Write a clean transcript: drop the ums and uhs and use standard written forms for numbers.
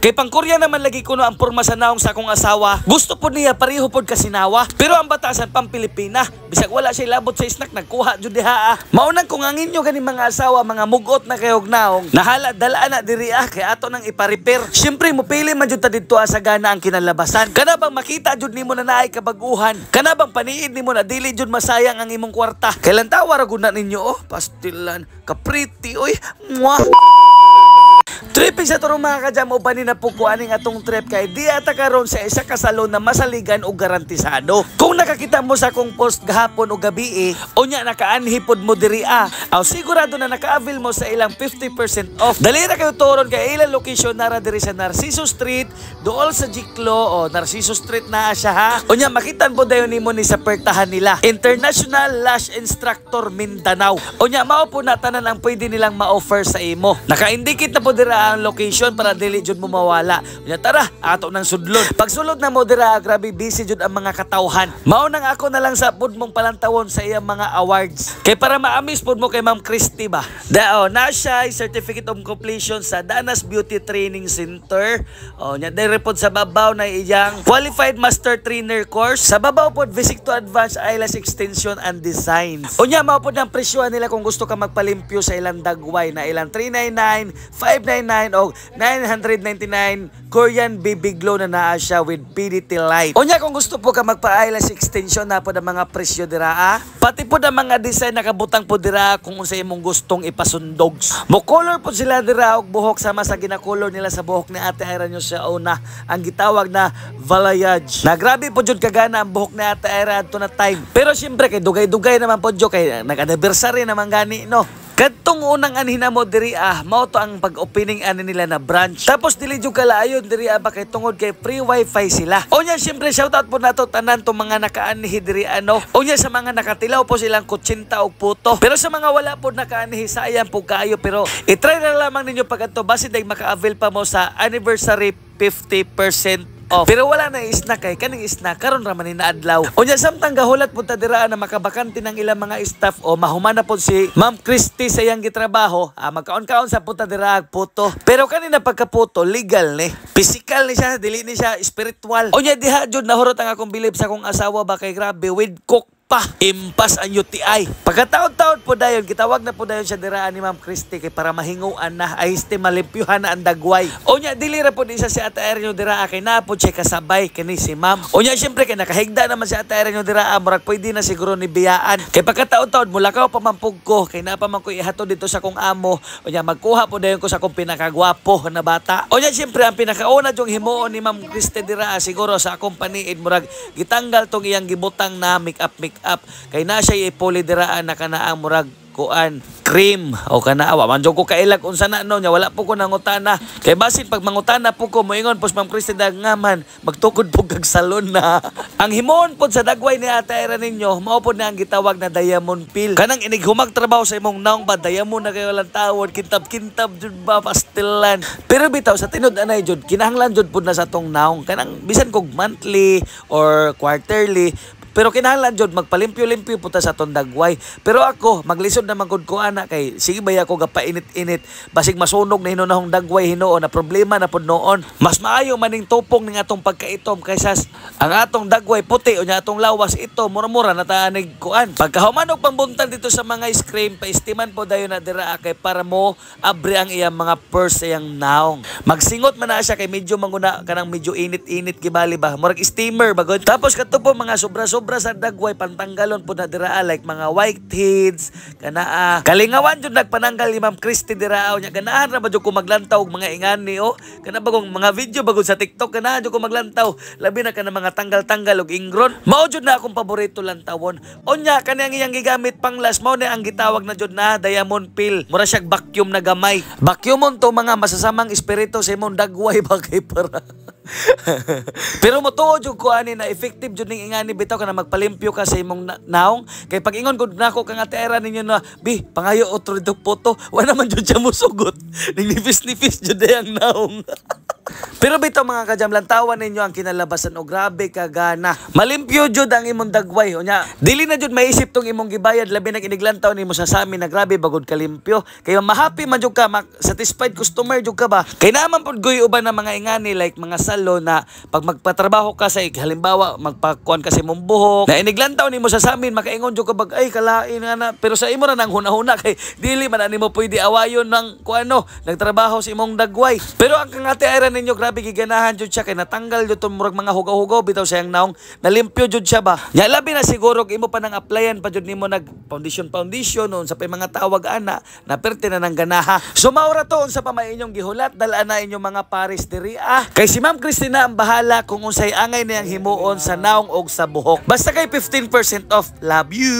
Kay pangkurya naman lagi kuno ang porma sa naong sa akong asawa. Gusto po niya pareho pod kasinawa. Pero ang batasan pang Pilipina, bisag wala siya labot sa snack nagkuha jud diha. Maunang kung angin nyo gani mga asawa, mga mugot na kayog naong, nahala dalaan na diri kay ato nang ipa-repair. Syempre mupili man jud ta didto sa gana ang kinalabasan. Kana bang makita jud nimo na naay kabaguhan? Kana bang paniid nimo na dili jud masayang ang imong kwarta? Kailan tawa ra gud na ninyo pastilan, kapriti oy. Mwah. Tripping sa turong mga kajam o banin na po kuaning atong trip kay di ata karon sa isa ka salon na masaligan o garantisado. Kung nakakita mo sa akong post gahapon o gabi unya nakaanhipod mo diri aw sigurado na naka-avail mo sa ilang 50% off. Dali ra kayo turon kay ilang location nara diri sa Narciso Street, dool sa Jiklo o Narciso Street na siya ha. Unya makitan po dayon nimo ni sa pertahan nila. International Lash Instructor Mindanao. Unya mao po na tanan ang pwede nilang ma-offer sa imo. Naka-indicate na po dira ang location para dili jud mo mawala. Unya tara, ato nang sudlon. Pag sulod na mo dira, grabe busy jud ang mga katawhan. Mao nang ako na lang sa pud mong palantawon sa iyang mga awards. Kay para ma-amaze pud mo kay Ma'am Christy ba. Dao na siya certificate of completion sa Danas Beauty Training Center. Nya dire pod sa babaw na iyang qualified master trainer course. Sa babaw pod basic to advanced eyelash extension and designs. Unya mao pod ang presyo nila kung gusto ka magpalimpyo sa ilang dagway na ilang 399, 599 o 999 Korean BB Glow na naa siya with PDT light. Unya kung gusto po ka magpa-eyelash extension na po ang mga presyo dira pati po ang mga design nakabutang po dira kung unsa imong gustong ipasundog. Mo color po sila dira og buhok sama sa gina-color nila sa buhok ni Ate Ira nyo sa una ang gitawag na balayage. Na grabe po jud kagana ang buhok ni Ate Ira adto na time. Pero syempre kay dugay-dugay naman po jud kay nag-anniversary naman gani no. Kadtong unang anhina mo diri mao to ang pag-opening ani nila na branch. Tapos dili jud kalaayon diri ba kay tungod kay free wifi sila. Unya syempre shoutout po nato tanan tong mga nakaanhi diri Unya sa mga nakatilaw po silang 80 og puto. Pero sa mga wala po nakaanhi sayang po kayo pero i-try na lamang ninyo pag adto basi day maka-avail pa mo sa anniversary 50% off. Pero wala na snack kay kaning snack karon ra man ni naadlaw. Unya samtang gahulat pud ta dira na makabakante ng ilang mga staff o mahumana pod si Ma'am Christy sa iyang gitrabaho, magkaon-kaon sa puta dira ag puto. Pero kanina pagkaputo legal ni. Physical ni siya, dili ni siya spiritual. Unya diha jud nahurot ang akong bilib sa akong asawa ba kay grabe with cook pa impas ang UTI. Pagkataon-taon po dayon gitawag na po dayon siya dira ni Ma'am Christy kay para mahinguan na ay este malimpyuhan na ang dagway. Unya dili ra po isa si Ate Ira nyo dira kay na po siya kasabay kani si Ma'am. Unya syempre kay nakahigda naman si Ate Ira nyo dira murag pwede na siguro ni biyaan. Kay pagkataon-taon mulakaw pa man pug ko kay na pa man ko ihatod dito sa kong amo. Unya magkuha po dayon ko sa akong pinakagwapo na bata. Unya syempre ang pinakauna jung himuon ni Ma'am Christy dira siguro sa akong paniid murag gitanggal tong iyang gibutang na make up kay na siya ipolideraan na kanaang murag kuan cream o kana awa man jud ko kailag unsa na no nya wala po ko nangutana kay basin pag mangutana po ko moingon pos Ma'am Christy dagngaman magtukod po kag salon na ang himon pod sa dagway ni Ate Ira ninyo mao pod na ang gitawag na diamond pill kanang inighumag trabaho sa imong naong ba diamond na kayo lang tawod kintab jud ba pastilan pero bitaw sa tinud anay jud kinahanglan jud pod na sa tong naong kanang bisan kog monthly or quarterly. Pero kinahanglan jud magpalimpyo-limpyo puta sa tong dagway. Pero ako maglisod na magud ko ana kay sige bay ako gapainit-init basig masunog na hinunahong dagway hinuon na problema na pud noon. Mas maayo maning tupong ning atong pagkaitom kaysa ang atong dagway puti unya atong lawas ito mura-mura na taanig kuan. Pagkahuman og pambuntan dito sa mga screen paistiman po dayon na dira kay para mo abre ang iyang mga purse sa iyang naong. Magsingot man na siya kay medyo manguna kanang medyo init-init gibali ba. Murag steamer bagod. Tapos kadto po mga sobra sa dagway pantanggalon po na dira like mga whiteheads kana kalingawan jud nagpananggal ni Ma'am Christy dira nya ganahan ra ba jud ko maglantaw og mga ingani kana bagong mga video bagod sa TikTok kana jud ko maglantaw labi na kana mga tanggal-tanggal og ingron mao jud na akong paborito lantawon unya kanang iyang gigamit panglas mao na ang gitawag na jud na diamond pill mura siya vacuum na gamay vacuumon to mga masasamang espiritu sa imong dagway ba kay para pero mo tuod jud ko ani na effective jud ning ingani bitaw kana magpalimpyo ka sa imong naong kay pag ingon gud nako kang Ate Ira ninyo na bi pangayo otro dito poto wala man jud siya musugot ning nipis-nipis jud ang naong Pero bitaw mga kajam, lantawan ninyo ang kinalabasan o grabe kagana. Malimpyo jud ang imong dagway. Unya, dili na jud maisip tong imong gibayad labi na kiniglantaw nimo sa amin na grabe bagod kalimpyo. Kay mahappy man jud ka, satisfied customer jud ka ba? Kay naman pud guy uban na mga ingani like mga salon na pag magpatrabaho ka sa halimbawa magpakuan ka sa imong buhok, na iniglantaw nimo sa amin makaingon jud ka bag ay kalain na pero sa imo ra nang hunahuna kay dili man nimo pwede awayon ng kuano nagtrabaho sa imong dagway. Pero ang kangati ayran ninyo grabe giganahan jud siya kay natanggal jud tong murag mga hugaw-hugaw bitaw sayang naong nalimpyo jud siya ba. Ya labi na siguro imo pa nang applyan pa jud nimo nag foundation noon sa pay mga tawag ana na perte na nang ganaha. So maura to unsa pa may inyong gihulat dala na inyong mga pares diri kay si Ma'am Christina ang bahala kung unsay angay niyang himuon sa naong og sa buhok. Basta kay 15% off. Love you.